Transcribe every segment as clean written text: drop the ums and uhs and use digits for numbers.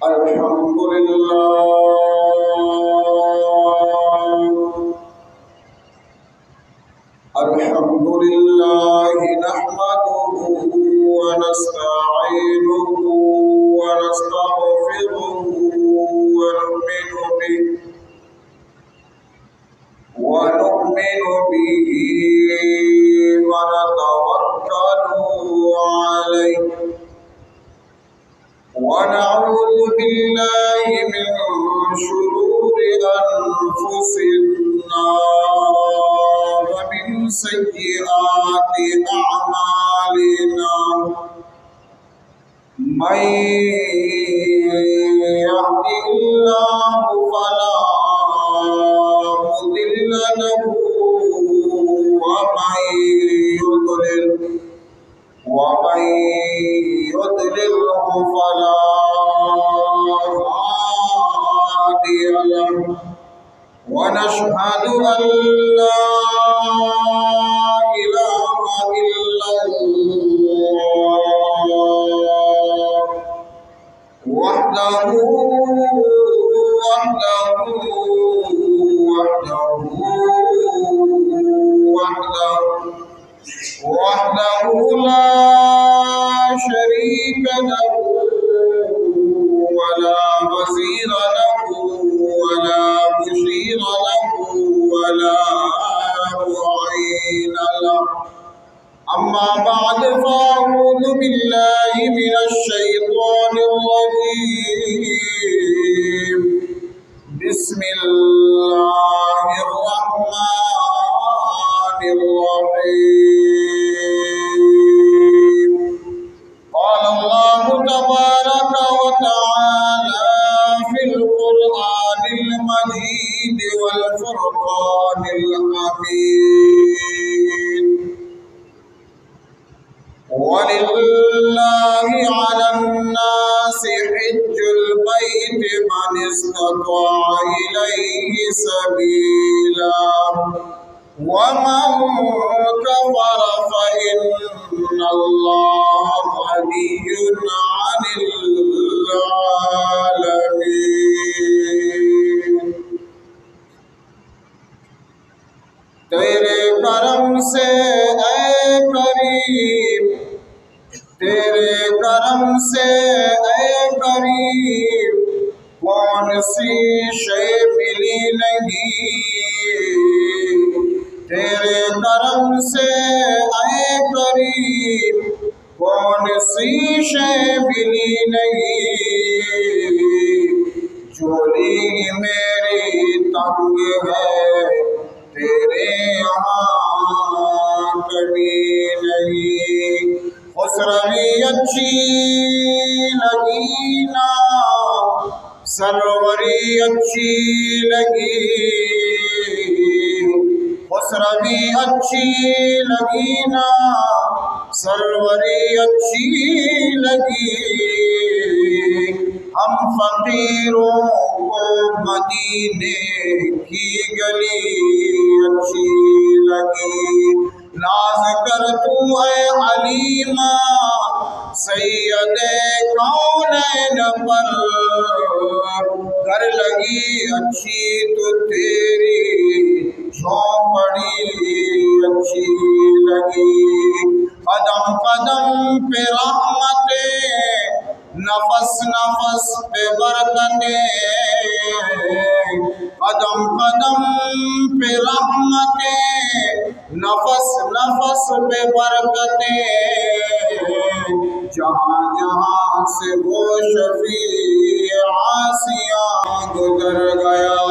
الحمد لله نحمده ونستعينه ونستغفره ونؤمن به ونتوكل عليه ونعوذ بالله من شرور أنفسنا ومن سيئات أعمالنا من يهده الله فلا مضل له ومن يضلله فلا هادي له ونشهد أن لا إله إلا الله وحده لا شريك له ولا وزير له ولا مشير له ولا معين له أما بعد فأعوذ بالله من الشيطان الرجيم بسم الله الرحمن الرحيم قال الله تبارك وتعالى في القرآن المجيد والفرقان الحميد ولله على الناس حج البيت من استطاع إليه سبيلا ومن كفر فإن الله غني عن العالمين تیرے کرم سے اے کریم تیرے کرم سے اے کریم کون سی شے ملی نہیں تیرے کرم سے اے کریم کون سی شے ملی نہیں جھولی میری تنگ ہے تیرے یہاں کبھی نہیں خسروی اچھی لگی نا سروری اچھی لگی خسروی اچھی لگی نا سروری اچھی لگی ہم فقیروں کو مدینے کی گلی اچھی لگی ناز کر تو اے علیمہ سید کونین پر گھر لگی اچھی تو تیری جھونپڑی اچھی لگی قدم قدم پہ رحمتیں نفس نفس پہ برکتیں قدم قدم پہ رحمتیں نفس نفس پہ برکتیں جہاں جہاں سے وہ شفیع عاصیاں گزر گیا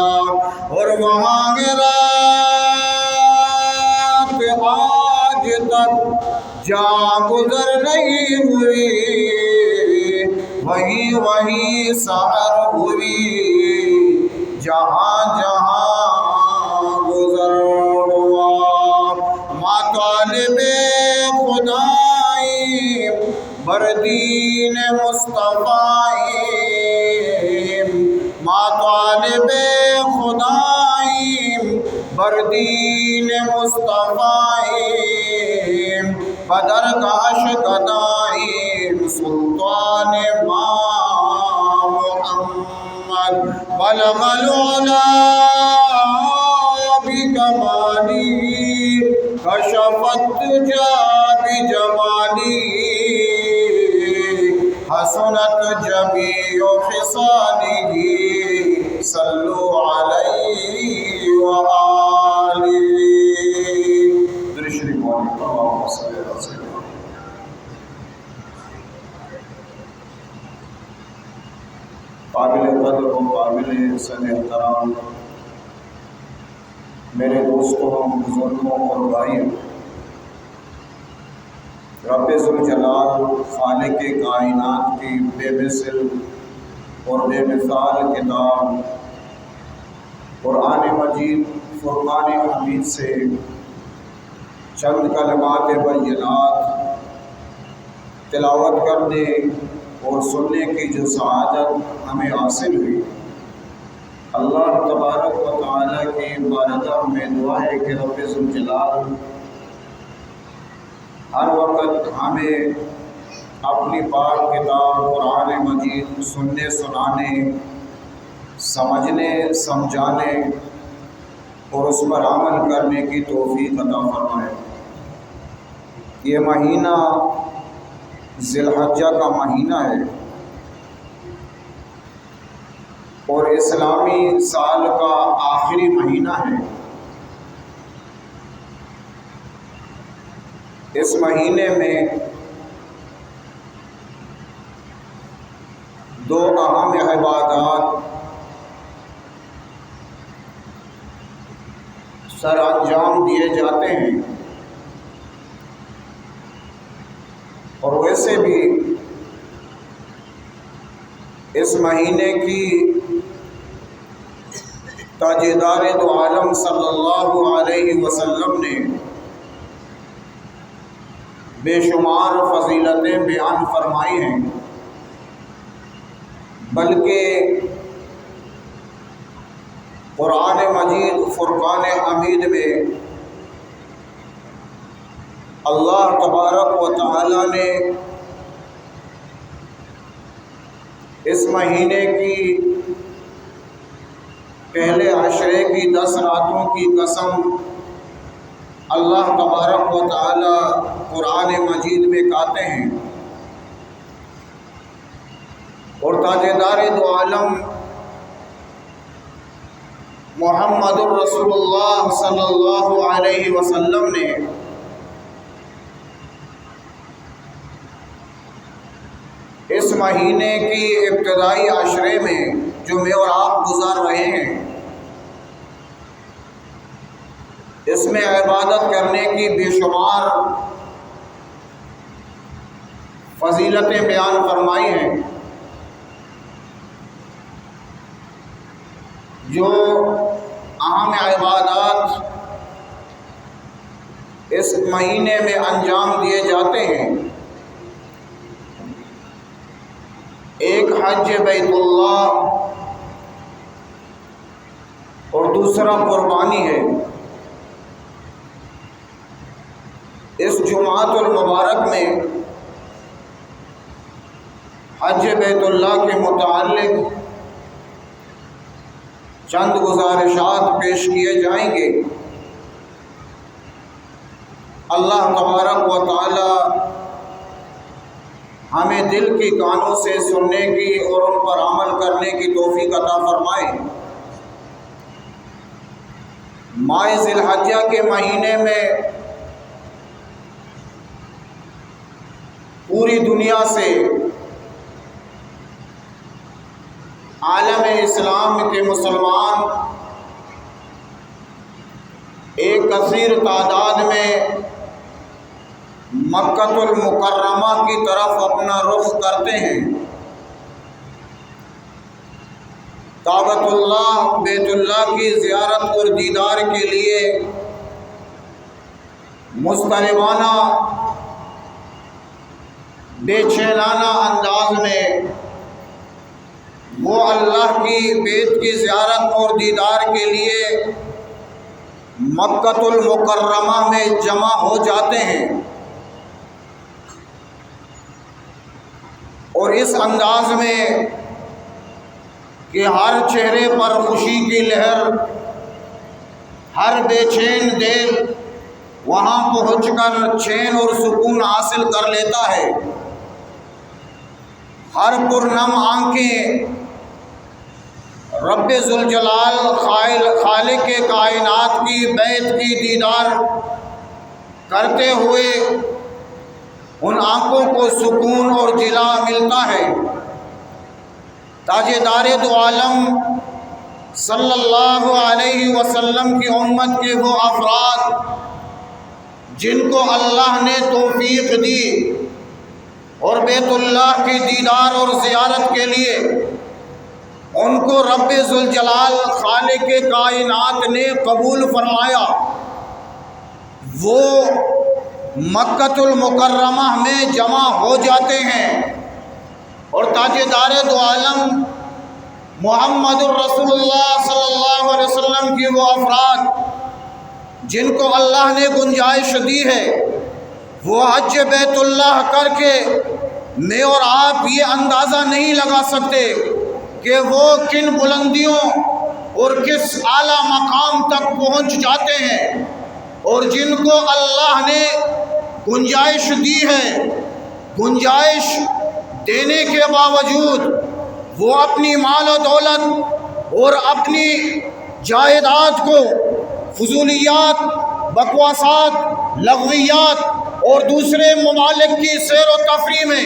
اور وہاں رات آج تک جہاں گزر نہیں ہوئی وہی وہی سحر ہوئی جہاں جہاں گزر ہوا ماں طالب خدائی بردین مصطفی ماں طالب خدائی بردین مصطفی بدر کا اشکدائی سلطان ماں بلغ العلا بکمالی کشف الدجى بجمالی حسنت جميع خصاله صلوا علیہ وآلہ درود شریف اللہم صل علی سیدنا قابل قدر و قابل حسن احترام میرے دوستوں، بزرگوں اور بھائیوں، رب ذوالجلال خالق کائنات کی بے مثل اور بے مثال کتاب قرآن مجید فرقان حمید سے چند کلمات بینات تلاوت کرنے اور سننے کی جو سعادت ہمیں حاصل ہوئی، اللہ تبارک و تعالیٰ کی بارگاہ میں دعا ہے کہ رب ذوالجلال ہر وقت ہمیں اپنی پاک کتاب قرآن مجید سننے، سنانے، سمجھنے، سمجھانے اور اس پر عمل کرنے کی توفیق عطا فرمائے۔ یہ مہینہ ذی الحجہ کا مہینہ ہے اور اسلامی سال کا آخری مہینہ ہے۔ اس مہینے میں دو اہم عبادات سر انجام دیے جاتے ہیں، اور ویسے بھی اس مہینے کی تاجدار دو عالم صلی اللہ علیہ وسلم نے بے شمار فضیلتیں بیان فرمائی ہیں، بلکہ قرآن مجید فرقان حمید میں اللہ تبارک و تعالی نے اس مہینے کی پہلے عشرے کی 10 راتوں کی قسم اللہ تبارک و تعالی قرآن مجید میں کہتے ہیں، اور تاجدار دو عالم محمد الرسول اللہ صلی اللہ علیہ وسلم نے اس مہینے کی ابتدائی عشرے میں جو میں اور آپ گزار رہے ہیں، اس میں عبادت کرنے کی بے شمار فضیلتیں بیان فرمائی ہیں، جو اہم عبادات اس مہینے میں انجام دیے جاتے ہیں۔ ایک حج بیت اللہ اور دوسرا قربانی ہے۔ اس جمعۃ المبارک میں حج بیت اللہ کے متعلق چند گزارشات پیش کیے جائیں گے۔ اللہ تبارک و تعالی ہمیں دل کی کانوں سے سننے کی اور ان پر عمل کرنے کی توفیق عطا فرمائے۔ ماہ ذی الحجہ کے مہینے میں پوری دنیا سے عالم اسلام کے مسلمان ایک کثیر تعداد میں مکہ المکرمہ کی طرف اپنا رخ کرتے ہیں۔ کعبۃ اللہ بیت اللہ کی زیارت اور دیدار کے لیے مستنبانہ بے چینانہ انداز میں وہ اللہ کی بیت کی زیارت اور دیدار کے لیے مکہ المکرمہ میں جمع ہو جاتے ہیں، اور اس انداز میں کہ ہر چہرے پر خوشی کی لہر، ہر بے چین دل وہاں پہنچ کر چین اور سکون حاصل کر لیتا ہے۔ ہر پرنم آنکھیں رب ذوالجلال خالق کائنات کی بیت کی دیدار کرتے ہوئے ان آنکھوں کو سکون اور جلا ملتا ہے۔ تاجدار دو عالم صلی اللہ علیہ وسلم کی امت کے وہ افراد جن کو اللہ نے توفیق دی اور بیت اللہ کی دیدار اور زیارت کے لیے ان کو رب ذوالجلال خالق کائنات نے قبول فرمایا، وہ مکۃ المکرمہ میں جمع ہو جاتے ہیں اور تاجدار دو عالم محمد الرسول اللہ صلی اللہ علیہ وسلم کی وہ افراد جن کو اللہ نے گنجائش دی ہے، وہ حج بیت اللہ کر کے میں اور آپ یہ اندازہ نہیں لگا سکتے کہ وہ کن بلندیوں اور کس اعلیٰ مقام تک پہنچ جاتے ہیں، اور جن کو اللہ نے گنجائش دی ہے، گنجائش دینے کے باوجود وہ اپنی مال و دولت اور اپنی جائیداد کو فضولیات، بکواسات، لغویات اور دوسرے ممالک کی سیر و تفریح میں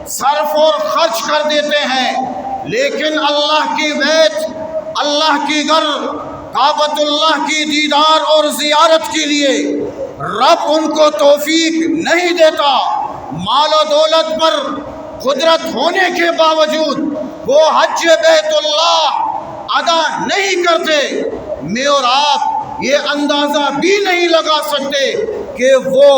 صرف اور خرچ کر دیتے ہیں، لیکن اللہ کی بیت، اللہ کی گھر کعبۃ اللہ کی دیدار اور زیارت کے لیے رب ان کو توفیق نہیں دیتا۔ مال و دولت پر قدرت ہونے کے باوجود وہ حج بیت اللہ ادا نہیں کرتے۔ میں اور آپ یہ اندازہ بھی نہیں لگا سکتے کہ وہ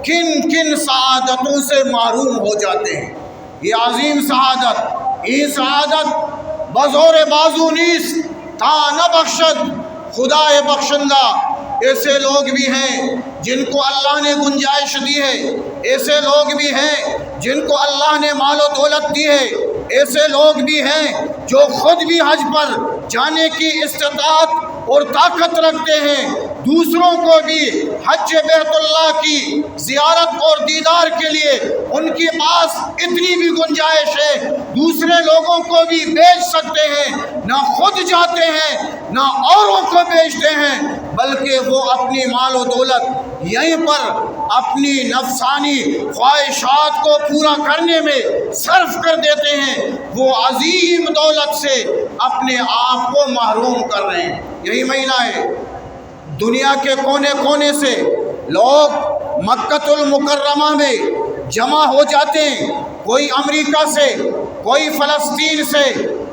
کن کن سعادتوں سے محروم ہو جاتے ہیں۔ یہ عظیم سعادت، یہ سعادت بزور بازو نیست تا نہ بخشد خدا بخشندہ۔ ایسے لوگ بھی ہیں جن کو اللہ نے گنجائش دی ہے، ایسے لوگ بھی ہیں جن کو اللہ نے مال و دولت دی ہے، ایسے لوگ بھی ہیں جو خود بھی حج پر جانے کی استطاعت اور طاقت رکھتے ہیں، دوسروں کو بھی حج بیت اللہ کی زیارت اور دیدار کے لیے ان کے پاس اتنی بھی گنجائش ہے، دوسرے لوگوں کو بھی بھیج سکتے ہیں، نہ خود جاتے ہیں نہ اوروں کو بھیجتے ہیں، بلکہ وہ اپنی مال و دولت یہیں پر اپنی نفسانی خواہشات کو پورا کرنے میں صرف کر دیتے ہیں، وہ عظیم دولت سے اپنے آپ کو محروم کر رہے ہیں۔ یہی مہینہ ہے، دنیا کے کونے کونے سے لوگ مکۃ المکرمہ میں جمع ہو جاتے ہیں، کوئی امریکہ سے، کوئی فلسطین سے،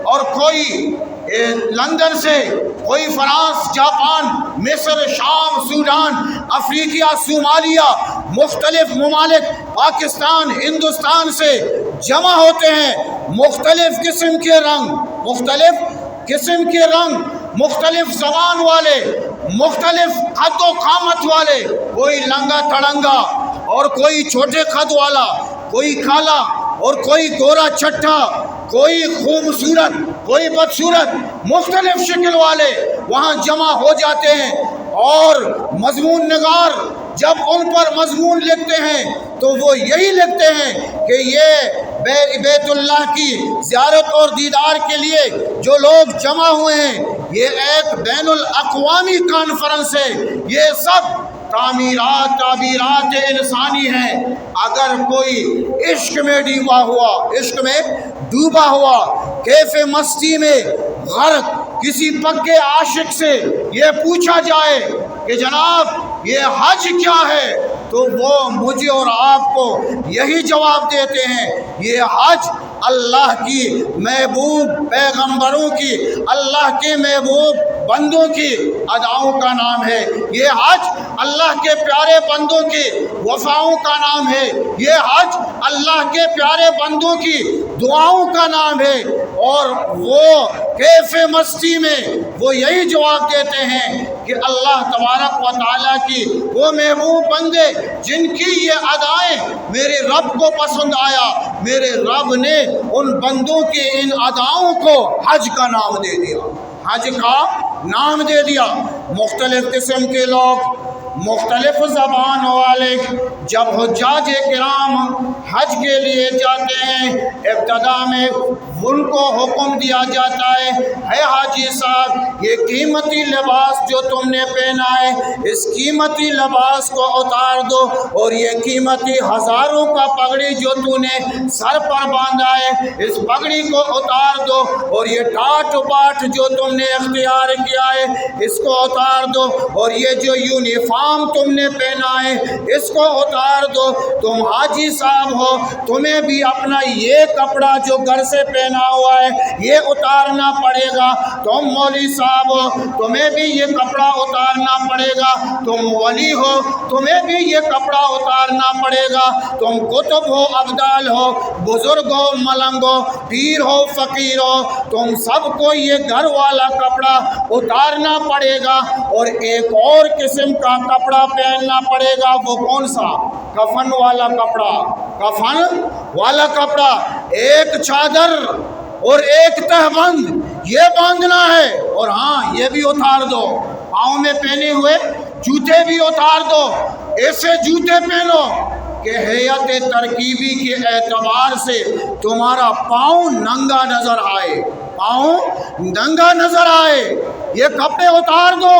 اور کوئی لندن سے، کوئی فرانس، جاپان، مصر، شام، سوڈان، افریقہ، صومالیہ، مختلف ممالک، پاکستان، ہندوستان سے جمع ہوتے ہیں۔ مختلف قسم کے رنگ، مختلف قسم کے رنگ، مختلف زبان والے، مختلف قد و قامت والے، کوئی لنگا تڑنگا اور کوئی چھوٹے قد والا، کوئی کالا اور کوئی گورا چٹھا، کوئی خوبصورت، کوئی بدصورت، مختلف شکل والے وہاں جمع ہو جاتے ہیں، اور مضمون نگار جب ان پر مضمون لکھتے ہیں تو وہ یہی لکھتے ہیں کہ یہ بیت اللہ کی زیارت اور دیدار کے لیے جو لوگ جمع ہوئے ہیں یہ ایک بین الاقوامی کانفرنس ہے، یہ سب تعبیرات انسانی ہیں۔ اگر کوئی عشق میں ڈوبا ہوا کیف مستی میں غرق کسی پکے عاشق سے یہ پوچھا جائے کہ جناب یہ حج کیا ہے، تو وہ مجھے اور آپ کو یہی جواب دیتے ہیں، یہ حج اللہ کی محبوب پیغمبروں کی، اللہ کے محبوب بندوں کی اداؤں کا نام ہے، یہ حج اللہ کے پیارے بندوں کی وفاؤں کا نام ہے، یہ حج اللہ کے پیارے بندوں کی دعاؤں کا نام ہے، اور وہ کیف مستی میں وہ یہی جواب دیتے ہیں کہ اللہ تبارک و تعالیٰ کی وہ محبوب بندے جن کی یہ ادائیں میرے رب کو پسند آیا، میرے رب نے ان بندوں کی ان اداؤں کو حج کا نام دے دیا، حج کا نام دے دیا۔ مختلف قسم کے لوگ، مختلف زبان والے جب حجاج کرام حج کے لیے جاتے ہیں، ابتدا میں ان کو حکم دیا جاتا ہے، اے حاجی صاحب یہ قیمتی لباس جو تم نے پہنا ہے اس قیمتی لباس کو اتار دو، اور یہ قیمتی ہزاروں کا پگڑی جو تو نے سر پر باندھا ہے اس پگڑی کو اتار دو، اور یہ ٹاٹ باٹ جو تم نے اختیار کیا ہے اس کو اتار دو، اور یہ جو یونیفارم تم نے پہنا ہے اس کو اتار دو۔ تم حاجی صاحب ہو، تمہیں بھی اپنا یہ کپڑا جو گھر سے پہنا ہوا ہے یہ اتارنا پڑے گا۔ تم مولوی صاحب ہو، تمہیں بھی یہ کپڑا اتارنا پڑے گا۔ تم ولی ہو، تمہیں بھی یہ کپڑا اتارنا پڑے گا۔ تم قطب ہو، ابدال ہو، بزرگ ہو، ملنگ ہو، پیر ہو، فقیر ہو، تم سب کو یہ گھر والا کپڑا اتارنا پڑے گا، اور ایک اور قسم کا کپڑا پہننا پڑے گا۔ وہ کون سا؟ کفن والا کپڑا، کفن والا کپڑا، ایک چادر اور ایک تہبند یہ باندھنا ہے، اور ہاں یہ بھی اتار دو، پاؤں میں پہنے ہوئے جوتے بھی اتار دو، ایسے جوتے پہنو کہ ہیئت ترکیبی کے اعتبار سے تمہارا پاؤں ننگا نظر آئے، پاؤں ننگا نظر آئے، یہ کپڑے اتار دو۔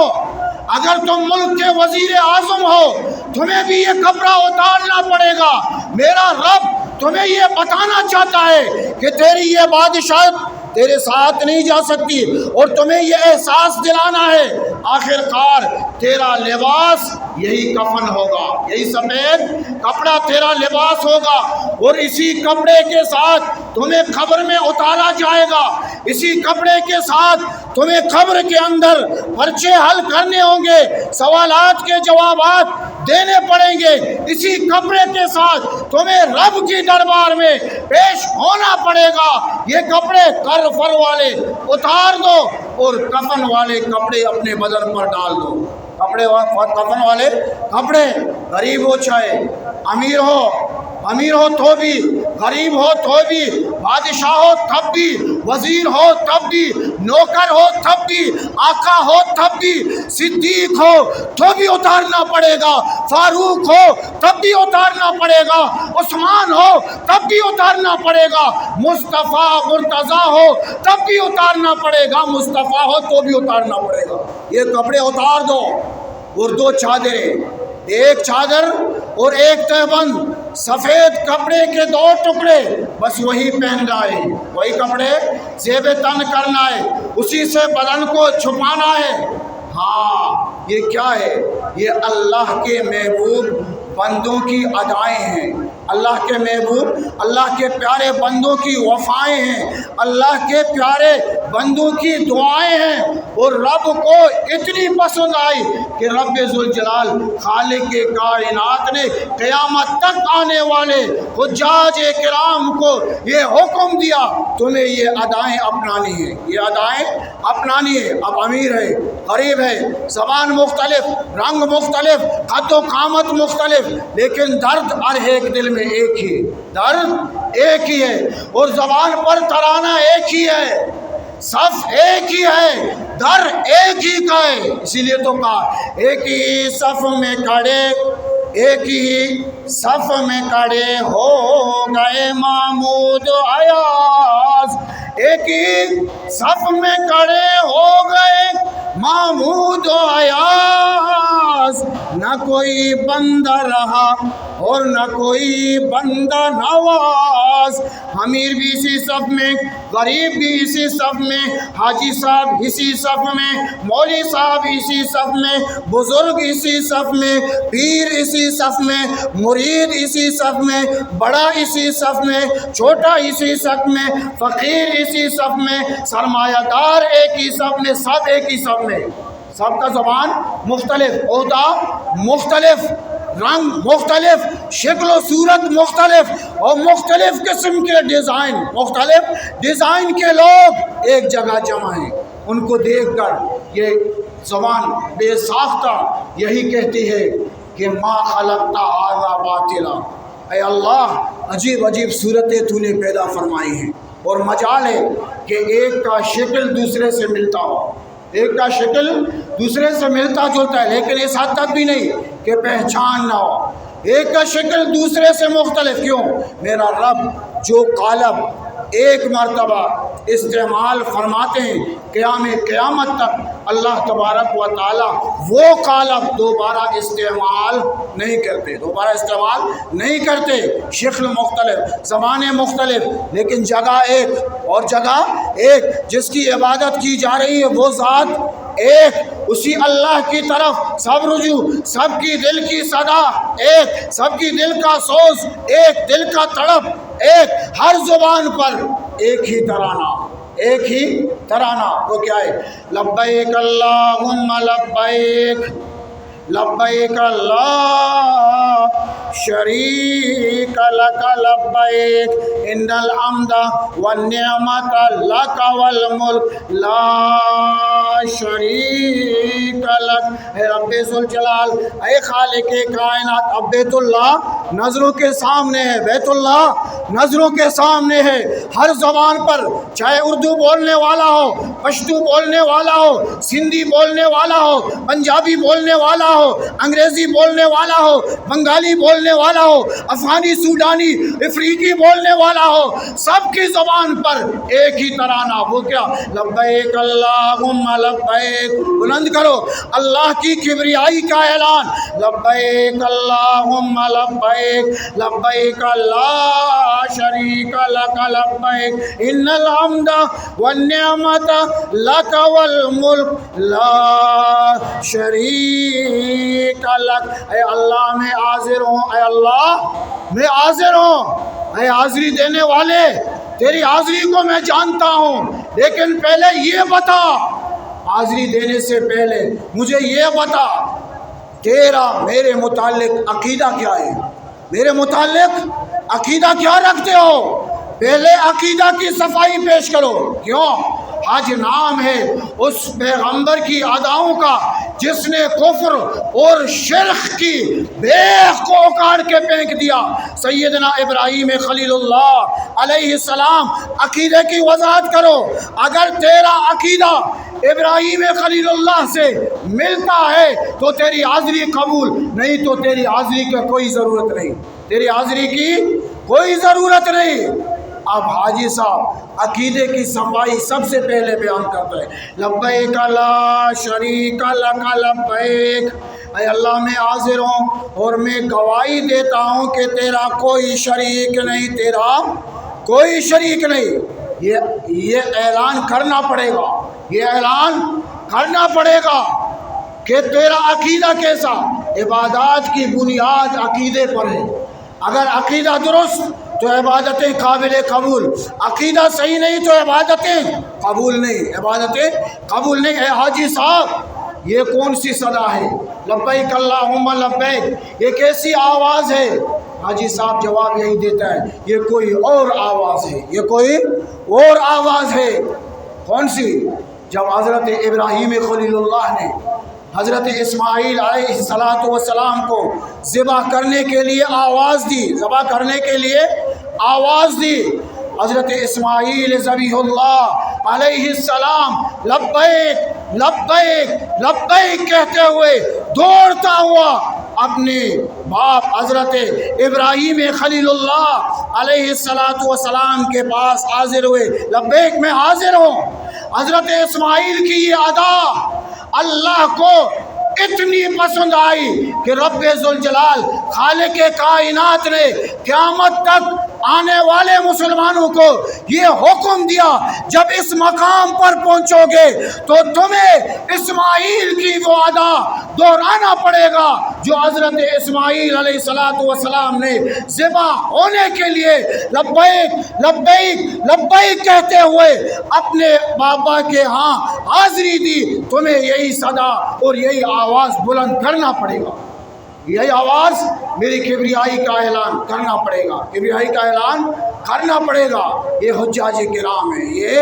اگر تم ملک کے وزیر اعظم ہو تمہیں بھی یہ کپڑا اتارنا پڑے گا۔ میرا رب تمہیں یہ بتانا چاہتا ہے کہ تیری یہ بادشاہت تیرے ساتھ نہیں جا سکتی، اور تمہیں یہ احساس دلانا ہے آخر کار تیرا لباس یہی کفن ہوگا، یہی سفید کپڑا تیرا لباس ہوگا، اور اسی کپڑے کے ساتھ تمہیں قبر میں اتارا جائے گا، اسی کپڑے کے ساتھ تمہیں قبر کے اندر پرچے حل کرنے ہوں گے، سوالات کے جوابات دینے پڑیں گے، اسی کپڑے کے ساتھ تمہیں رب کی دربار میں پیش ہونا پڑے گا۔ یہ کپڑے کر فر والے اتار دو اور کفن والے کپڑے اپنے بدن پر ڈال دو۔ کپڑے کفن والے کپڑے، غریب ہو چاہے امیر ہو تو بھی، غریب ہو تو بھی، بادشاہ ہو تب بھی، وزیر ہو تب بھی، نوکر ہو تب بھی، آقا ہو تب بھی، صدیق ہو تو بھی اتارنا پڑے گا، فاروق ہو تب بھی اتارنا پڑے گا، عثمان ہو تب بھی اتارنا پڑے گا، مصطفیٰ مرتضیٰ ہو تب بھی اتارنا پڑے گا، مصطفیٰ ہو تو بھی اتارنا پڑے گا۔ یہ کپڑے اتار دو، اور دو چادریں، ایک چادر اور ایک تہبند، سفید کپڑے کے دو ٹکڑے، بس وہی پہننا ہے، وہی کپڑے زیب تن کرنا ہے، اسی سے بدن کو چھپانا ہے۔ ہاں یہ کیا ہے؟ یہ اللہ کے محبوب بندوں کی ادائیں ہیں، اللہ کے محبوب، اللہ کے پیارے بندوں کی وفائیں ہیں، اللہ کے پیارے بندوں کی دعائیں ہیں، اور رب کو اتنی پسند آئی کہ رب ذوالجلال خالق کائنات نے قیامت تک آنے والے حجاج کرام کو یہ حکم دیا تمہیں یہ ادائیں اپنانی ہیں، یہ ادائیں اپنانی ہے۔ اب امیر ہے، غریب ہے، زبان مختلف، رنگ مختلف، قد و قامت مختلف، لیکن درد ہر ایک دل میں ایک ہی، درد ایک ہی ہے، اور زبان پر ترانہ ایک ہی ہے، صف ایک ہی ہے، در ایک ہی کا ہے۔ اسی لیے تو کہا ایک ہی صف میں کھڑے، ایک ہی صف میں کھڑے ہو گئے محمود ایاز، ایک ہی صف میں کھڑے ہو گئے محمود ایاز، نہ کوئی بندہ رہا اور نہ کوئی بندہ نواز۔ امیر بھی اسی صف میں، غریب بھی اسی صف میں، حاجی صاحب اسی صف میں، مولوی صاحب اسی صف میں، بزرگ اسی صف میں، پیر اسی صف میں، مرید اسی صف میں، بڑا اسی صف میں، چھوٹا اسی صف میں، فقیر اسی صف میں، سرمایہ دار ایک ہی صف میں، سب ایک ہی صف میں، سب کا زبان مختلف، عہدہ مختلف، رنگ مختلف، شکل و صورت مختلف اور مختلف قسم کے ڈیزائن، مختلف ڈیزائن کے لوگ ایک جگہ جمع ہیں۔ ان کو دیکھ کر یہ زبان بے ساختہ یہی کہتی ہے کہ ما خلقت ھذا باطلا، اے اللہ عجیب عجیب صورتیں تو نے پیدا فرمائی ہیں، اور مجال ہے کہ ایک کا شکل دوسرے سے ملتا ہو، ایک کا شکل دوسرے سے ملتا جلتا ہے، لیکن اس حد تک بھی نہیں کہ پہچان نہ ہو، ایک کا شکل دوسرے سے مختلف۔ کیوں؟ میرا رب جو قالب ایک مرتبہ استعمال فرماتے ہیں قیامت تک اللہ تبارک و تعالی وہ قالب دوبارہ استعمال نہیں کرتے، شکل مختلف، زبانیں مختلف، لیکن جگہ ایک، اور جگہ ایک، جس کی عبادت کی جا رہی ہے وہ ذات ایک، اسی اللہ کی طرف سب رجوع، سب کی دل کی صدا ایک، سب کی دل کا سوز ایک، دل کا تڑپ ایک، ہر زبان پر ایک ہی ترانہ، ایک ہی ترانہ۔ وہ کیا ہے؟ لبیک اللہم لبیک، لبیک لا شریک لک لبیک، ان الحمد والنعمت لک والملک لا شریک لک۔ اے رب ذوالجلال، اے خالق کائنات، اب بیت اللہ نظروں کے سامنے ہے، بیت اللہ نظروں کے سامنے ہے، ہر زبان پر، چاہے اردو بولنے والا ہو، پشتو بولنے والا ہو، سندھی بولنے والا ہو، پنجابی بولنے والا ہو، انگریزی بولنے والا ہو، بنگالی بولنے والا ہو، افغانی، سوڈانی، افریقی بولنے والا ہو، سب کی زبان پر ایک ہی ترانہ، وہ کیا؟ لبیک اللہم لبیک۔ بلند کرو اللہ کی کبریائی کا اعلان، لبیک اللہم لبیک، لبیک لا شریک لک لبیک، ان الحمد والنعمت لک والملک لا شریک لک۔ اے اللہ میں حاضر ہوں، اے اللہ میں حاضر ہوں، اے حاضری دینے والے تیری حاضری کو میں جانتا ہوں، لیکن پہلے یہ بتا، حاضری دینے سے پہلے مجھے یہ بتا تیرا میرے متعلق عقیدہ کیا ہے، میرے متعلق عقیدہ کیا رکھتے ہو؟ پہلے عقیدہ کی صفائی پیش کرو۔ کیوں؟ حج نام ہے اس پیغمبر کی اداؤں کا جس نے کفر اور شرک کی بیخ کو اکاڑ کے پھینک دیا۔ سیدنا ابراہیم خلیل اللہ علیہ السلام، عقیدے کی وضاحت کرو۔ اگر تیرا عقیدہ ابراہیم خلیل اللہ سے ملتا ہے تو تیری حاضری قبول، نہیں تو تیری حاضری کی کوئی ضرورت نہیں، تیری حاضری کی کوئی ضرورت نہیں۔ اب حاجی صاحب عقیدے کی صفائی سب سے پہلے بیان کرتا ہے، لبیک لا شریک لک لبیک، اے اللہ میں حاضر ہوں اور میں گواہی دیتا ہوں کہ تیرا کوئی شریک نہیں، تیرا کوئی شریک نہیں۔ یہ اعلان کرنا پڑے گا، یہ اعلان کرنا پڑے گا کہ تیرا عقیدہ کیسا۔ عبادات کی بنیاد عقیدے پر ہے، اگر عقیدہ درست تو عبادتیں قابل قبول، عقیدہ صحیح نہیں تو عبادتیں قبول نہیں، عبادتیں قبول نہیں۔ اے حاجی صاحب یہ کون سی صدا ہے؟ لبیک اللہم لبیک، یہ کیسی آواز ہے؟ حاجی صاحب جواب یہی دیتا ہے، یہ کوئی اور آواز ہے، یہ کوئی اور آواز ہے۔ کون سی؟ جب حضرت ابراہیم خلیل اللہ نے حضرت اسماعیل علیہ السلام کو ذبح کرنے کے لیے آواز دی، ذبح کرنے کے لیے آواز دی، حضرت اسماعیل ذبیح اللہ علیہ السلام لبیک لبیک لبیک کہتے ہوئے دوڑتا ہوا اپنے باپ حضرت ابراہیم خلیل اللہ علیہ السلام کے پاس حاضر ہوئے، لبیک میں حاضر ہوں۔ حضرت اسماعیل کی یہ ادا اللہ کو اتنی پسند آئی کہ رب ذوالجلال خالق کائنات نے قیامت تک آنے والے مسلمانوں کو یہ حکم دیا، جب اس مقام پر پہنچو گے تو تمہیں اسماعیل کی وہ ادا دہرانا پڑے گا جو حضرت اسماعیل علیہ السلام نے ذبح ہونے کے لیے لبیک لبیک لبیک کہتے ہوئے اپنے بابا کے ہاں حاضری دی۔ تمہیں یہی صدا اور یہی آواز بلند کرنا پڑے گا، یہی آواز میری کبریائی کا اعلان کرنا پڑے گا، کبریائی کا اعلان کرنا پڑے گا۔ یہ حجاج کرام ہیں، یہ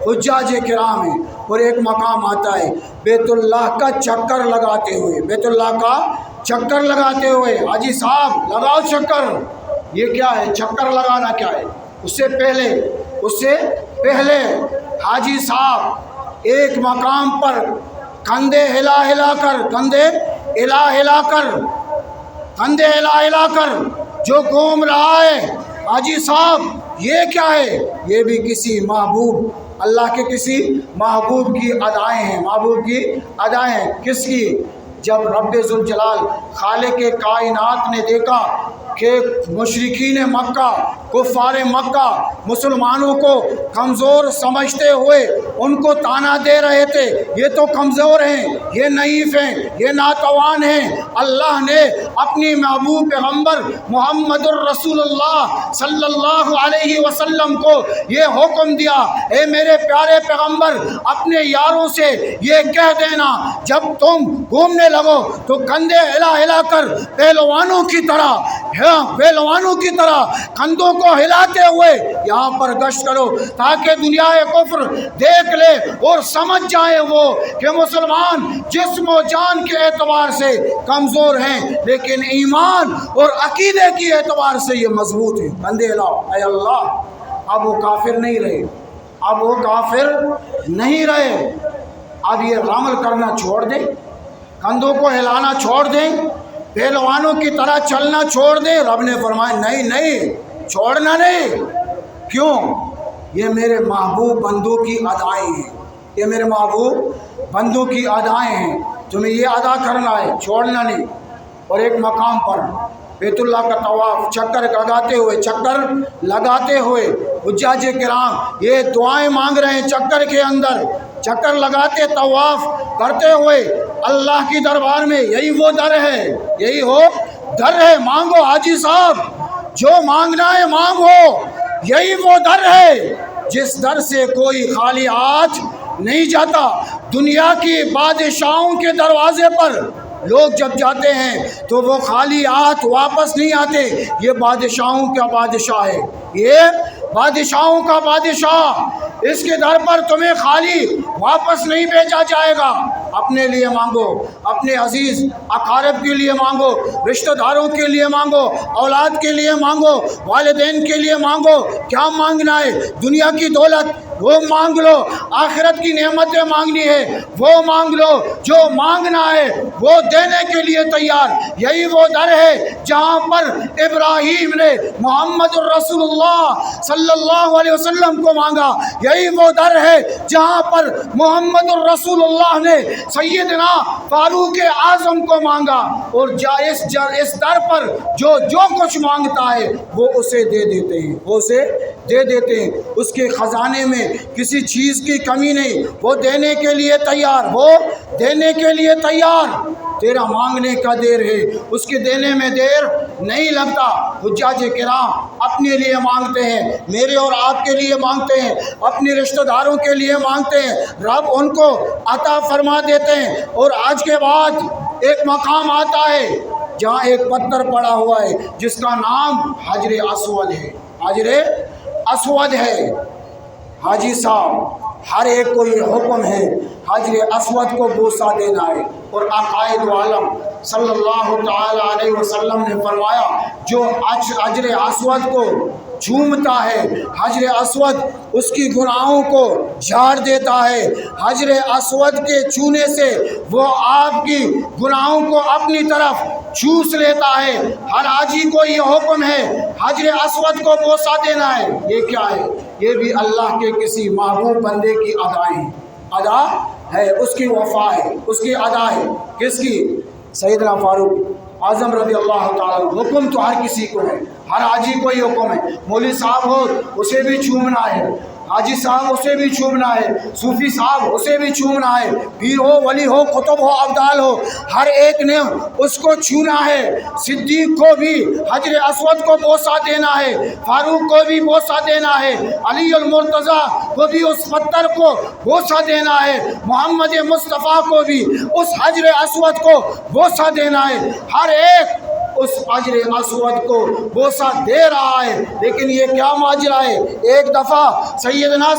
حجاج کرام ہیں۔ اور ایک مقام آتا ہے بیت اللہ کا چکر لگاتے ہوئے، بیت اللہ کا چکر لگاتے ہوئے، حاجی صاحب لگاؤ چکر۔ یہ کیا ہے؟ چکر لگانا کیا ہے؟ اس سے پہلے حاجی صاحب ایک مقام پر کندھے ہلا ہلا کر جو گھوم رہا ہے، حاجی صاحب یہ کیا ہے؟ یہ بھی کسی محبوب، اللہ کے کسی محبوب کی ادائیں ہیں، محبوب کی ادائیں ہیں۔ کس کی؟ جب رب ذوالجلال خالق کائنات نے دیکھا کہ مشرکین مکہ، کفار مکہ مسلمانوں کو کمزور سمجھتے ہوئے ان کو تانا دے رہے تھے، یہ تو کمزور ہیں، یہ ضعیف ہیں، یہ ناتوان ہیں۔ اللہ نے اپنی محبوب پیغمبر محمد الرسول اللہ صلی اللہ علیہ وسلم کو یہ حکم دیا، اے میرے پیارے پیغمبر اپنے یاروں سے یہ کہہ دینا جب تم گھومنے لگو تو کندھے ہلا کر پہلوانوں کی طرح کندھوں کو ہلاتے ہوئے یہاں پر گشت کرو، تاکہ دنیا کفر دیکھ لے اور سمجھ جائے وہ کہ مسلمان جسم و جان کے اعتبار سے کمزور ہیں لیکن ایمان اور عقیدے کی اعتبار سے یہ مضبوط ہیں۔ کندھے ہلاؤ۔ اے اللہ، اب وہ کافر نہیں رہے، اب یہ عمل کرنا چھوڑ دیں، کندھوں کو ہلانا چھوڑ دیں، پہلوانوں کی طرح چلنا چھوڑ دیں۔ رب نے فرمایا نہیں، چھوڑنا نہیں۔ کیوں؟ یہ میرے محبوب بندوں کی ادائیں ہیں، یہ میرے محبوب بندوں کی ادائیں ہیں، تمہیں یہ ادا کرنا ہے، چھوڑنا نہیں۔ اور ایک مقام پر بیت اللہ کا طواف چکر لگاتے ہوئے حجاج کرام یہ دعائیں مانگ رہے ہیں، چکر کے اندر چکر لگاتے طواف کرتے ہوئے اللہ کی دربار میں۔ یہی وہ در ہے، مانگو حاجی صاحب، جو مانگنا ہے مانگو۔ یہی وہ در ہے جس در سے کوئی خالی ہاتھ نہیں جاتا۔ دنیا کی بادشاہوں کے دروازے پر لوگ جب جاتے ہیں تو وہ خالی ہاتھ واپس نہیں آتے۔ یہ بادشاہوں کا بادشاہ ہے، یہ بادشاہوں کا بادشاہ، اس کے در پر تمہیں خالی واپس نہیں بھیجا جائے گا۔ اپنے لیے مانگو، اپنے عزیز اقارب کے لیے مانگو، رشتہ داروں کے لیے مانگو، اولاد کے لیے مانگو، والدین کے لیے مانگو۔ کیا مانگنا ہے؟ دنیا کی دولت وہ مانگ لو، آخرت کی نعمتیں مانگنی ہے وہ مانگ لو، جو مانگنا ہے وہ دینے کے لیے تیار۔ یہی وہ در ہے جہاں پر ابراہیم نے محمد الرسول اللہ صلی اللہ علیہ وسلم کو مانگا، یہی وہ در ہے جہاں پر محمد الرسول اللہ نے سیدنا فاروق اعظم کو مانگا۔ اور اس در پر جو کچھ مانگتا ہے وہ اسے دے دیتے ہیں، اس کے خزانے میں کسی چیز کی کمی نہیں، وہ دینے کے لیے تیار، تیرا مانگنے کا دیر ہے، اس کے دینے میں دیر نہیں لگتا۔ حجاج کرام اپنے لیے مانگتے ہیں، میرے اور آپ کے لیے مانگتے ہیں، اپنے رشتہ داروں کے لیے مانگتے ہیں، رب ان کو عطا فرما دیتے ہیں۔ اور آج کے بعد ایک مقام آتا ہے جہاں ایک پتھر پڑا ہوا ہے جس کا نام حجر اسود ہے۔ حاجی صاحب ہر ایک کو یہ حکم ہے حجر اسود کو بوسہ دینا ہے۔ اور عقائد عالم صلی اللہ تعالی علیہ وسلم نے فرمایا جو حجر اسود کو چومتا ہے، حجر اسود اس کی گناہوں کو جھاڑ دیتا ہے، حجر اسود کے چھونے سے وہ آپ کی گناہوں کو اپنی طرف چوس لیتا ہے۔ ہر حاجی کو یہ حکم ہے حجر اسود کو بوسہ دینا ہے۔ یہ کیا ہے؟ یہ بھی اللہ کے کسی محبوب بندے کی ادا ہے، اس کی وفا ہے، اس کی ادا ہے۔ کس کی؟ سیدنا فاروق اعظم رضی اللہ تعالیٰ۔ حکم تو ہر کسی کو ہے، ہر حاجی کو یہ حکم ہے، مولوی صاحب ہو اسے بھی چومنا ہے، حاجی صاحب اسے بھی چومنا ہے، صوفی صاحب اسے بھی چومنا ہے، پیر ہو، ولی ہو، قطب ہو، ابدال ہو، ہر ایک نے اس کو چھونا ہے۔ صدیق کو بھی حجر اسود کو بوسہ دینا ہے، فاروق کو بھی بوسہ دینا ہے، علی المرتضیٰ کو بھی اس پتھر کو بوسہ دینا ہے، محمد مصطفیٰ کو بھی اس حجر اسود کو بوسہ دینا ہے۔ ہر ایک اس حجر اسود کو بوسہ دے رہا ہے، لیکن یہ کیا ماجرا ہے؟ ایک دفعہ سیدنا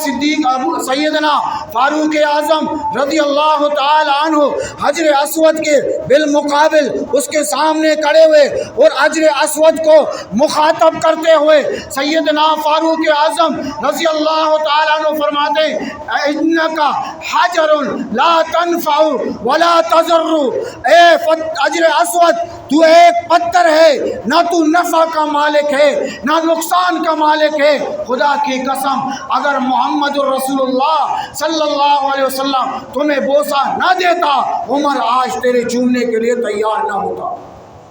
فاروق اعظم رضی اللہ تعالی عنہ حجر اسود کے بالمقابل اس کے سامنے کھڑے ہوئے اور حجر اسود کو مخاطب کرتے ہوئے سیدنا فاروق اعظم رضی اللہ تعالی عنہ فرماتے ہیں انکا حجر لا تنفع ولا تضر، اے حجر اسود تو ایک پتھر ہے، نہ تو نفع کا مالک ہے نہ نقصان کا مالک ہے۔ خدا کی قسم اگر محمد الرسول اللہ صلی اللہ علیہ وسلم تمہیں بوسہ نہ دیتا، عمر آج تیرے چومنے کے لیے تیار نہ ہوتا،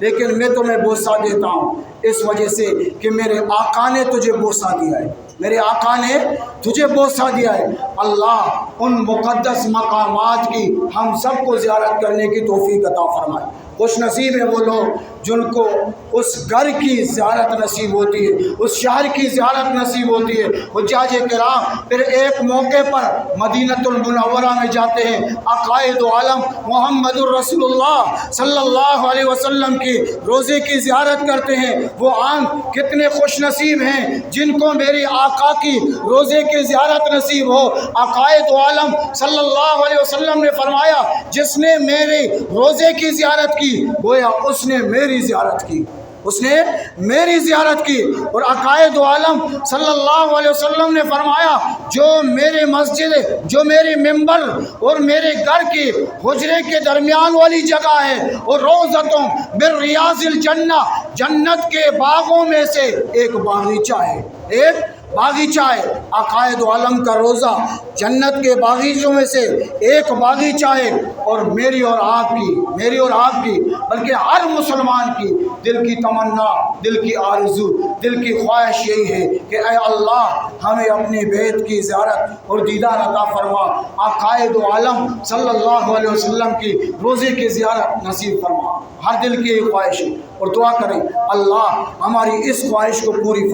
لیکن میں تمہیں بوسہ دیتا ہوں اس وجہ سے کہ میرے آقا نے تجھے بوسہ دیا ہے، میرے آقا نے تجھے بوسہ دیا ہے۔ اللہ ان مقدس مقامات کی ہم سب کو زیارت کرنے کی توفیق عطا فرمائے۔ خوش نصیب ہیں وہ لوگ جن کو اس گھر کی زیارت نصیب ہوتی ہے، اس شہر کی زیارت نصیب ہوتی ہے۔ حجاج کرام پھر ایک موقع پر مدینۃ المنورہ میں جاتے ہیں، عقائد عالم محمد الرسول اللہ صلی اللہ علیہ وسلم کی روزے کی زیارت کرتے ہیں۔ وہ عام کتنے خوش نصیب ہیں جن کو میری آقا کی روزے کی زیارت نصیب ہو۔ عقائد عالم صلی اللہ علیہ وسلم نے فرمایا جس نے میرے روزے کی زیارت کی گویا اس نے میری زیارت کی، اس نے میری زیارت کی۔ اور عقائد عالم صلی اللہ علیہ وسلم نے فرمایا جو میرے مسجد، جو میرے ممبر اور میرے گھر کی حجرے کے درمیان والی جگہ ہے اور روضتوں من ریاض الجنہ، جنت کے باغوں میں سے ایک باغیچہ ہے، ایک باغیچہ ہے۔ عقائد عالم کا روزہ جنت کے باغیچوں میں سے ایک باغیچہ ہے، اور میری اور آپ کی بلکہ ہر مسلمان کی دل کی تمنا، دل کی آرزو، دل کی خواہش یہی ہے کہ اے اللہ ہمیں اپنی بیت کی زیارت اور دیدار عطا فرما، عقائد عالم صلی اللہ علیہ وسلم کی روزے کی زیارت نصیب فرما۔ ہر دل کی یہ خواہش ہے، اور دعا کریں اللہ ہماری اس خواہش کو پوری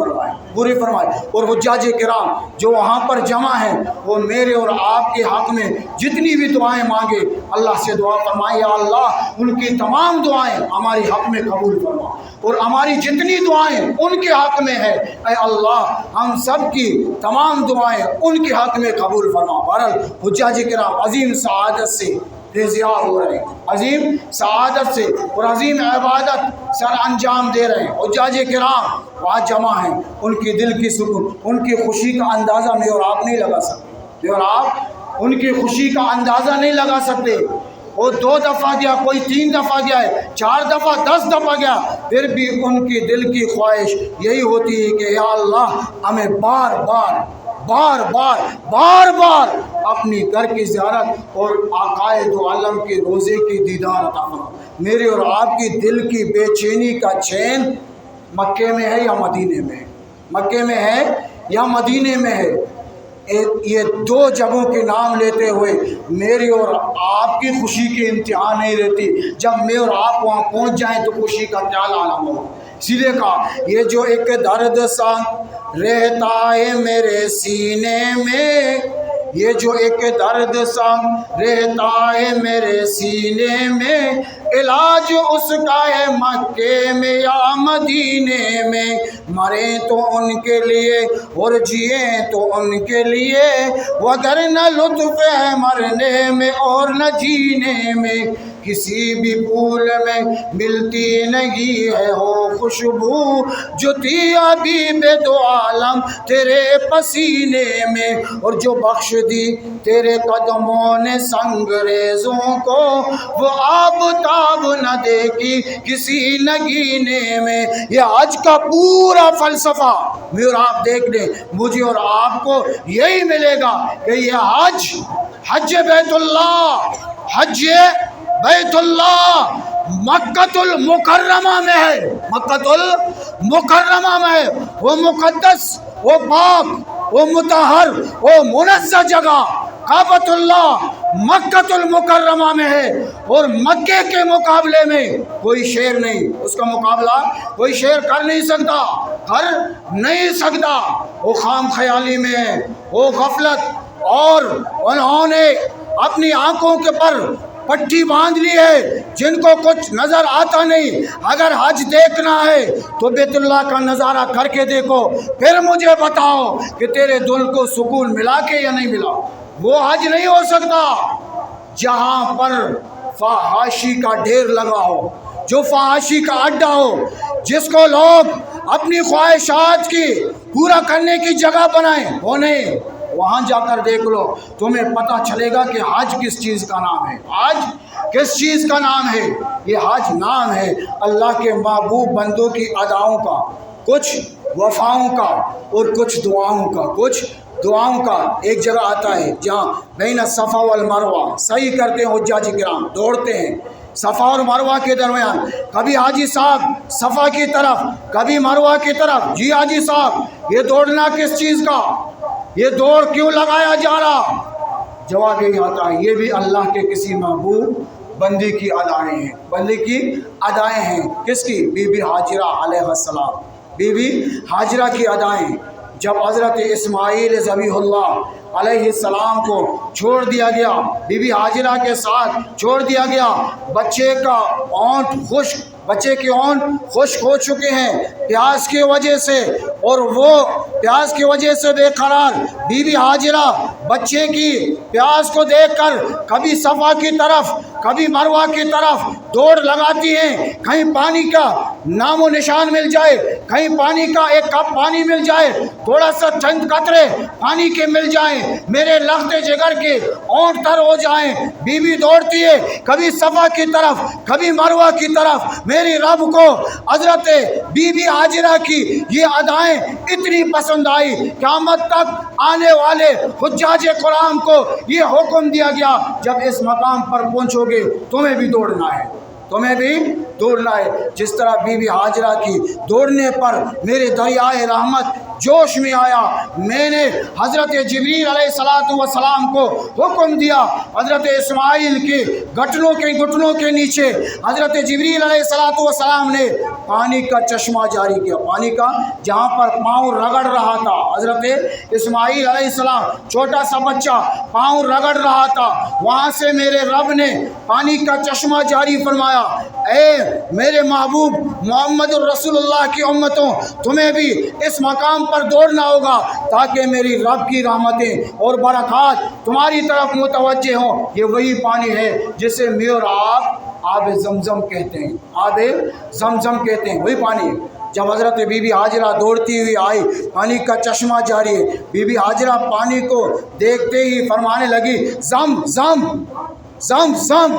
فرمائے۔ اور حجاج کرام جو وہاں پر جمع ہیں وہ میرے اور آپ کے حق میں جتنی بھی دعائیں مانگے اللہ سے دعا فرمائے یا اللہ ان کی تمام دعائیں ہماری حق میں قبول فرما، اور ہماری جتنی دعائیں ان کے حق میں ہے اے اللہ ہم سب کی تمام دعائیں ان کے حق میں قبول فرما۔ بہرحال حجاج کرام عظیم سعادت سے ریزیار ہو رہے ہیں، عظیم سعادت سے اور عظیم عبادت سر انجام دے رہے ہیں۔ حجاج کرام وہاں جمع ہیں، ان کی دل کی سکون، ان کی خوشی کا اندازہ میں اور آپ نہیں لگا سکتے، میں اور آپ ان کی خوشی کا اندازہ نہیں لگا سکتے۔ وہ 2 دفعہ گیا، کوئی 3 دفعہ گیا ہے، 4 دفعہ 10 دفعہ گیا، پھر بھی ان کی دل کی خواہش یہی ہوتی ہے کہ یا اللہ ہمیں بار بار اپنی گھر کی زیارت اور عقائد عالم کے روزے کی دیدار عطا فرما۔ میرے اور آپ کی دل کی بے چینی کا چین مکے میں ہے یا مدینے میں ہے؟ مکے میں ہے یا مدینے میں ہے؟ یہ 2 جگہوں کے نام لیتے ہوئے میری اور آپ کی خوشی کی انتہا نہیں رہتی۔ جب میں اور آپ وہاں پہنچ جائیں تو خوشی کا کیا عالم ہو۔ اسی لیے کہا یہ جو ایک درد سا رہتا ہے میرے سینے میں، یہ جو ایک درد سا رہتا ہے میرے سینے میں، علاج اس کا ہے مکے میں یا مدینے میں، مرے تو ان کے لیے اور جیے تو ان کے لیے، وگرنہ لطف ہے مرنے میں اور نہ جینے میں، کسی بھی پھول میں ملتی نہیں ہے وہ خوشبو جو تھی ابھی بے دو عالم تیرے پسینے میں، اور جو بخش دی تیرے قدموں نے سنگریزوں کو، وہ آفتاب نہ دیکھی کسی نگینے میں۔ یہ حج کا پورا فلسفہ میں اور آپ دیکھ لیں، مجھے اور آپ کو یہی ملے گا کہ یہ حج بیت اللہ، حج بیت اللہ مکۃ المکرمہ میں ہے، مکۃ المکرمہ میں ہے، وہ مقدس، وہ پاک وہ مطہر وہ منزہ جگہ کعبۃ مکۃ المکرمہ میں ہے، اور مکے کے مقابلے میں کوئی شیر نہیں، اس کا مقابلہ کوئی شیر کر نہیں سکتا، وہ خام خیالی میں ہے، وہ غفلت، اور انہوں نے اپنی آنکھوں کے پر پٹی باندھ لی ہے، جن کو کچھ نظر آتا نہیں۔ اگر حج دیکھنا ہے تو بیت اللہ کا نظارہ کر کے دیکھو، پھر مجھے بتاؤ کہ تیرے دل کو سکون ملا کے یا نہیں ملا۔ وہ حج نہیں ہو سکتا جہاں پر فحاشی کا ڈھیر لگا ہو، جو فحاشی کا اڈا ہو، جس کو لوگ اپنی خواہشات کی پورا کرنے کی جگہ بنائیں، وہ نہیں۔ وہاں جا کر دیکھ لو، تمہیں پتہ چلے گا کہ حج کس چیز کا نام ہے، حج کس چیز کا نام ہے۔ یہ حج نام ہے اللہ کے محبوب بندوں کی اداؤں کا، کچھ وفاؤں کا اور کچھ دعاؤں کا۔ ایک جگہ آتا ہے جہاں بین الصفا والمروہ سعی کرتے ہیں حجاج کرام، دوڑتے ہیں صفا اور مروہ کے درمیان، کبھی حاجی صاحب صفا کی طرف کبھی مروہ کی طرف۔ جی حاجی صاحب، یہ دوڑنا کس چیز کا، یہ دوڑ کیوں لگایا جا رہا؟ جواب یہی آتا ہے، یہ بھی اللہ کے کسی محبوب بندی کی ادائیں ہیں، بندی کی ادائیں ہیں۔ کس کی؟ بی بی ہاجرہ علیہ السلام، بی بی ہاجرہ کی ادائیں۔ جب حضرت اسماعیل ذبیح اللہ علیہ السلام کو چھوڑ دیا گیا، بی بی ہاجرہ کے ساتھ چھوڑ دیا گیا، بچے کے اونٹ خشک ہو چکے ہیں پیاس کی وجہ سے، اور وہ پیاس کی وجہ سے بے قرار۔ بی بی ہاجرہ بچے کی پیاس کو دیکھ کر کبھی صفا کی طرف کبھی مروہ کی طرف دوڑ لگاتی ہیں، کہیں پانی کا نام و نشان مل جائے، کہیں پانی کا ایک کپ پانی مل جائے، تھوڑا سا چند قطرے پانی کے مل جائیں، میرے لخت جگر کے اونٹ تر ہو جائیں۔ بی بی دوڑتی ہے کبھی صفا کی طرف کبھی مروہ کی طرف۔ میری رب کو حضرت بی بی ہاجرہ کی یہ ادائیں اتنی پسند آئی، قیامت تک آنے والے حجاج کرام کو یہ حکم دیا گیا، جب اس مقام پر پہنچو گے تمہیں بھی دوڑنا ہے، تمہیں بھی دوڑنا ہے۔ جس طرح بی بی ہاجرہ کی دوڑنے پر میرے دریائے رحمت جوش میں آیا، میں نے حضرت جبریل علیہ السلام کو حکم دیا، حضرت اسماعیل کے گھٹنوں کے نیچے حضرت جبریل علیہ السلام نے پانی کا چشمہ جاری کیا، پانی کا، جہاں پر پاؤں رگڑ رہا تھا حضرت اسماعیل علیہ السلام، چھوٹا سا بچہ پاؤں رگڑ رہا تھا، وہاں سے میرے رب نے پانی کا چشمہ جاری فرمایا۔ اے میرے محبوب محمد الرسول اللہ کی امتوں، تمہیں بھی اس مقام پر دوڑنا ہوگا تاکہ میری رب کی رحمتیں اور برکات تمہاری طرف متوجہ ہوں۔ یہ وہی پانی ہے جسے میں اور آپ آب زمزم کہتے ہیں، آب زمزم کہتے ہیں، وہی پانی ہے۔ جب حضرت بی بی ہاجرہ دوڑتی ہوئی آئی، پانی کا چشمہ جاری ہے، بی بی ہاجرہ پانی کو دیکھتے ہی فرمانے لگی، زم زم زم زم،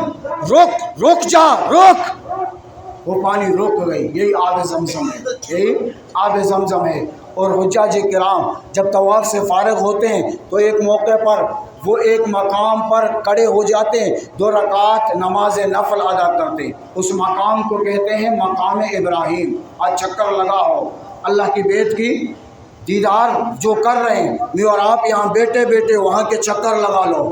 رک جا، رک۔ وہ پانی رک گئی۔ یہی آب زمزم ہے، یہی آب زمزم ہے۔ اور حجاج کرام جب طواف سے فارغ ہوتے ہیں تو ایک موقع پر وہ ایک مقام پر کھڑے ہو جاتے ہیں، 2 رکعت نماز نفل ادا کرتے ہیں۔ اس مقام کو کہتے ہیں مقام ابراہیم۔ آج چکر لگا ہو، اللہ کی بیت کی دیدار جو کر رہے ہیں، میں اور آپ یہاں بیٹھے بیٹھے وہاں کے چکر لگا لو،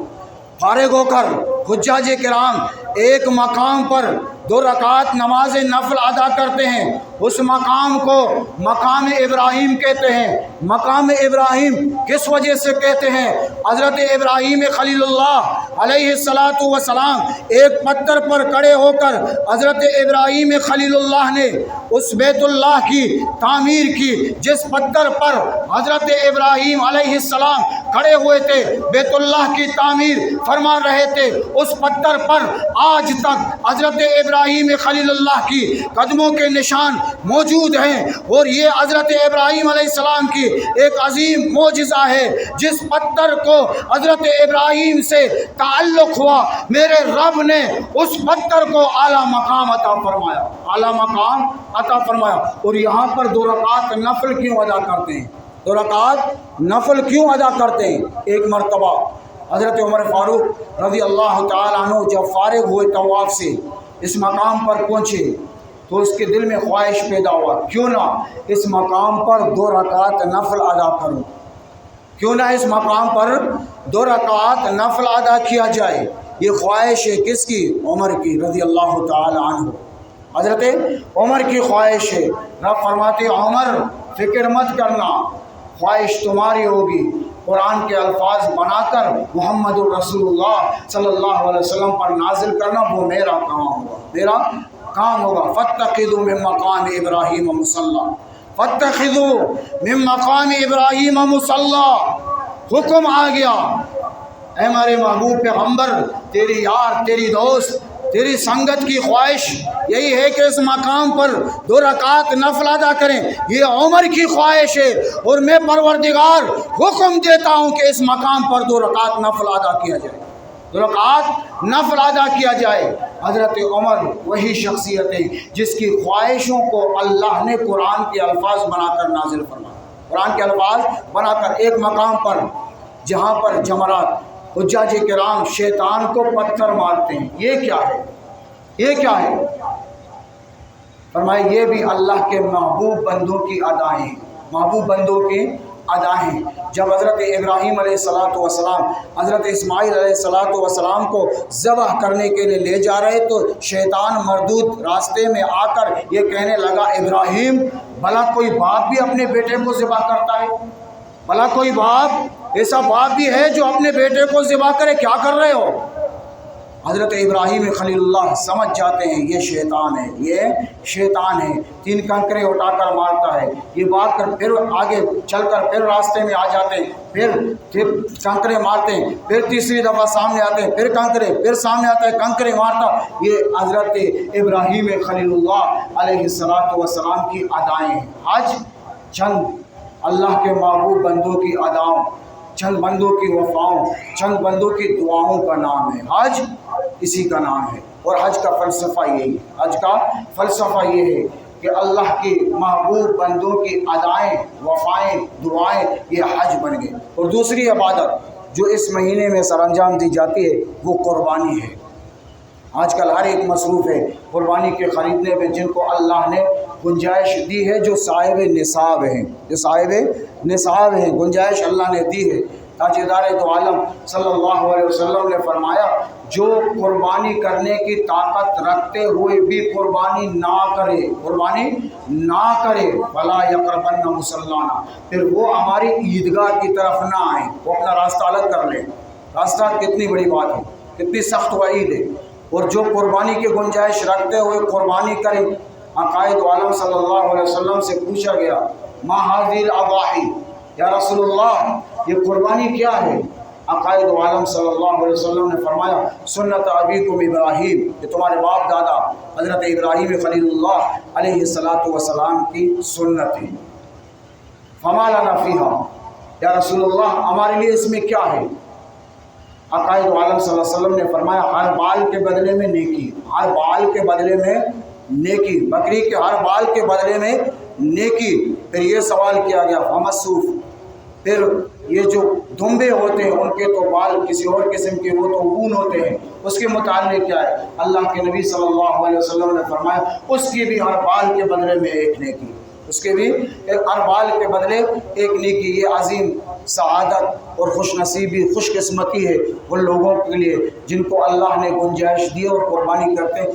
فارغ ہو کر۔ حجاج کرام ایک مقام پر 2 رکعت نماز نفل ادا کرتے ہیں، اس مقام کو مقام ابراہیم کہتے ہیں۔ مقام ابراہیم کس وجہ سے کہتے ہیں؟ حضرت ابراہیم خلیل اللہ علیہ السلام ایک پتھر پر کھڑے ہو کر حضرت ابراہیم خلیل اللہ نے اس بیت اللہ کی تعمیر کی، جس پتھر پر حضرت ابراہیم علیہ السلام کھڑے ہوئے تھے، بیت اللہ کی تعمیر فرما رہے تھے۔ اس پتھر پر آج تک حضرت ابراہیم خلیل اللہ کی قدموں کے نشان موجود ہیں، اور یہ حضرت ابراہیم علیہ السلام کی ایک عظیم معجزہ ہے۔ جس پتھر کو حضرت ابراہیم سے تعلق ہوا، میرے رب نے اس پتھر کو اعلیٰ مقام عطا فرمایا، اعلیٰ مقام عطا فرمایا۔ اور یہاں پر 2 رکعت نفل کیوں ادا کرتے ہیں؟ 2 رکعت نفل کیوں ادا کرتے ہیں؟ ایک مرتبہ حضرت عمر فاروق رضی اللہ تعالیٰ عنہ جب فارغ ہوئے طواف سے اس مقام پر پہنچے تو اس کے دل میں خواہش پیدا ہوا، کیوں نہ اس مقام پر 2 رکعت نفل ادا کروں، کیوں نہ اس مقام پر 2 رکعات نفل ادا کیا جائے۔ یہ خواہش ہے کس کی؟ عمر کی رضی اللہ تعالی عنہ، حضرت عمر کی خواہش ہے۔ رب فرماتے عمر فکر مت کرنا، خواہش تمہاری ہوگی، قرآن کے الفاظ بنا کر محمد الرسول اللہ صلی اللہ علیہ وسلم پر نازل کرنا وہ میرا کام ہوگا، میرا کام ہوگا۔ فاتخذوا من مقام ابراہیم مصلی، فاتخذوا من مقام ابراہیم مصلی، حکم آ گیا اے ہمارے محبوب پیغمبر، تیری یار، تیری دوست، تیری سنگت کی خواہش یہی ہے کہ اس مقام پر 2 رکعات نفل ادا کریں، یہ عمر کی خواہش ہے، اور میں پروردگار حکم دیتا ہوں کہ اس مقام پر 2 رکعات نفل ادا کیا جائے، 2 رکعات نفل ادا کیا جائے۔ حضرت عمر وہی شخصیت ہے جس کی خواہشوں کو اللہ نے قرآن کے الفاظ بنا کر نازل فرمایا، قرآن کے الفاظ بنا کر ایک مقام پر جہاں پر جمرات حجاج کرام شیطان کو پتھر مارتے ہیں، یہ کیا ہے؟ یہ کیا ہے؟ فرمائے یہ بھی اللہ کے محبوب بندوں کی ادائیں، محبوب بندوں کی ادائیں۔ جب حضرت ابراہیم علیہ السلام حضرت اسماعیل علیہ السلام کو ذبح کرنے کے لیے لے جا رہے تو شیطان مردود راستے میں آ کر یہ کہنے لگا ابراہیم بھلا کوئی باپ بھی اپنے بیٹے کو ذبح کرتا ہے؟ بھلا کوئی باپ، ایسا باپ بھی ہے جو اپنے بیٹے کو ذبح کرے؟ کیا کر رہے ہو؟ حضرت ابراہیم خلیل اللہ سمجھ جاتے ہیں یہ شیطان ہے، یہ شیطان ہے، 3 کنکرے اٹھا کر مارتا ہے، یہ بات کر پھر آگے چل کر پھر راستے میں آ جاتے ہیں، پھر کنکرے مارتے ہیں، پھر تیسری دفعہ سامنے آتے ہیں، پھر کنکرے، پھر سامنے آتے ہیں کنکرے مارتا۔ یہ حضرت ابراہیم خلیل اللہ علیہ السلام کی ادائیں ہیں۔ آج چند اللہ کے محبوب بندوں کی اداؤں، چند بندوں کی وفاؤں، چند بندوں کی دعاؤں کا نام ہے حج، اسی کا نام ہے۔ اور حج کا فلسفہ یہی ہے، حج کا فلسفہ یہ ہے کہ اللہ کی محبوب بندوں کی ادائیں، وفائیں، دعائیں، یہ حج بن گئے۔ اور دوسری عبادت جو اس مہینے میں سر انجام دی جاتی ہے وہ قربانی ہے۔ آج کل ہر ایک مصروف ہے قربانی کے خریدنے میں، جن کو اللہ نے گنجائش دی ہے، جو صاحب نصاب ہیں، جو صاحب نصاب ہیں، گنجائش اللہ نے دی ہے۔ تاجدار دو عالم صلی اللہ علیہ وسلم نے فرمایا جو قربانی کرنے کی طاقت رکھتے ہوئے بھی قربانی نہ کرے، قربانی نہ کرے، فلا یقربن مصلانا، پھر وہ ہماری عیدگاہ کی طرف نہ آئیں، وہ اپنا راستہ الگ کر لیں۔ راستہ کتنی بڑی بات ہے، کتنی سخت وعید ہے۔ اور جو قربانی کی گنجائش رکھتے ہوئے قربانی کریں، عقائد عالم صلی اللہ علیہ وسلم سے پوچھا گیا ما هذه الاضاحی، یا رسول اللہ یہ قربانی کیا ہے؟ عقائد عالم صلی اللہ علیہ وسلم نے فرمایا سنت ابیکم ابراہیم، یہ تمہارے باپ دادا حضرت ابراہیم خلیل اللہ علیہ السلام کی سنت ہے۔ فما لنا فیہا، یا رسول اللہ ہمارے لیے اس میں کیا ہے؟ عقائد عالم صلی اللہ علیہ وسلم نے فرمایا ہر بال کے بدلے میں نیکی، ہر بال کے بدلے میں نیکی، بکری کے ہر بال کے بدلے میں نیکی۔ پھر یہ سوال کیا گیا فمسوف، پھر یہ جو دمبے ہوتے ہیں ان کے تو بال کسی اور قسم کے، وہ تو اون ہوتے ہیں، اس کے متعلق کیا ہے؟ اللہ کے نبی صلی اللہ علیہ وسلم نے فرمایا اس کی بھی ہر بال کے بدلے میں ایک نیکی، اس کے بھی ہر بال کے بدلے ایک نیکی۔ یہ عظیم سعادت اور خوش نصیبی، خوش قسمتی ہے ان لوگوں کے لیے جن کو اللہ نے گنجائش دی اور قربانی کرتے ہیں۔